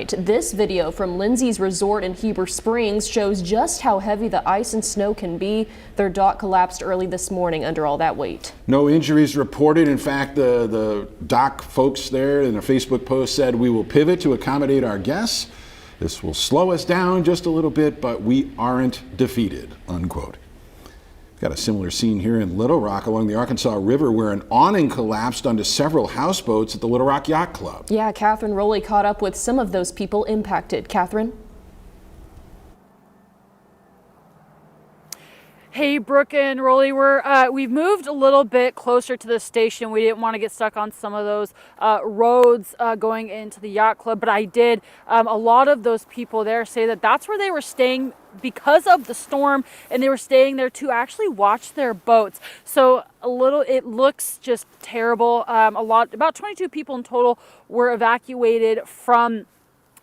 This video from Lindsay's Resort in Heber Springs shows just how heavy the ice and snow can be. Their dock collapsed early this morning under all that weight. No injuries reported. In fact, the dock folks there in a Facebook post said, "We will pivot to accommodate our guests. This will slow us down just a little bit, but we aren't defeated," unquote. Got a similar scene here in Little Rock along the Arkansas River where an awning collapsed onto several houseboats at the Little Rock Yacht Club. Yeah, Catherine Rowley caught up with some of those people impacted. Catherine? Hey, Brooke and Rolly, we've moved a little bit closer to the station. We didn't want to get stuck on some of those roads going into the yacht club, but I did. A lot of those people there say that that's where they were staying because of the storm, and they were staying there to actually watch their boats. So it looks just terrible. About 22 people in total were evacuated from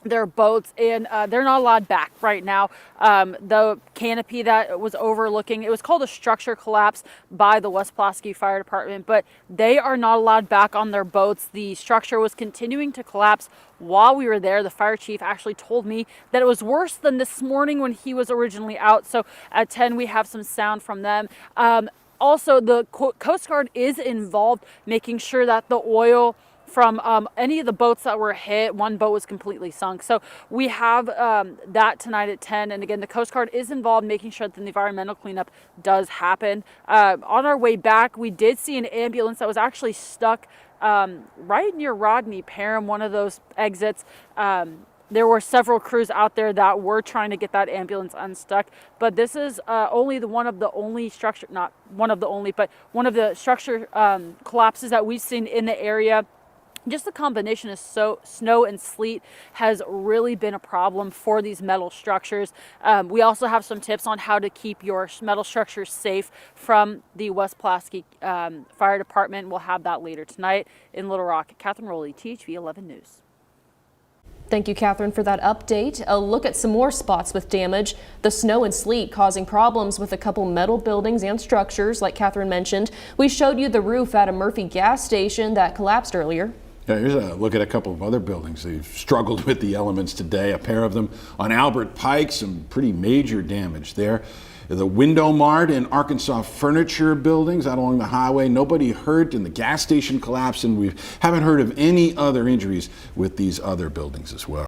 their boats, and they're not allowed back right now. The canopy that was overlooking, it was called a structure collapse by the West Pulaski Fire Department, but they are not allowed back on their boats. The structure was continuing to collapse while we were there. The fire chief actually told me that it was worse than this morning when he was originally out. So at 10 we have some sound from them. Also, the Coast Guard is involved making sure that the oil from any of the boats that were hit, one boat was completely sunk. So we have that tonight at 10. And again, the Coast Guard is involved making sure that the environmental cleanup does happen. On our way back, we did see an ambulance that was actually stuck right near Rodney Parham, one of those exits. There were several crews out there that were trying to get that ambulance unstuck, but this is only one of the structure collapses that we've seen in the area. Just the combination of snow and sleet has really been a problem for these metal structures. We also have some tips on how to keep your metal structures safe from the West Pulaski Fire Department. We'll have that later tonight in Little Rock. Catherine Rowley, THV 11 News. Thank you, Catherine, for that update. A look at some more spots with damage. The snow and sleet causing problems with a couple metal buildings and structures, like Catherine mentioned. We showed you the roof at a Murphy gas station that collapsed earlier. Yeah, here's a look at a couple of other buildings. They've struggled with the elements today. A pair of them on Albert Pike, some pretty major damage there. The Window Mart and Arkansas Furniture buildings out along the highway. Nobody hurt, and the gas station collapsed, and we haven't heard of any other injuries with these other buildings as well.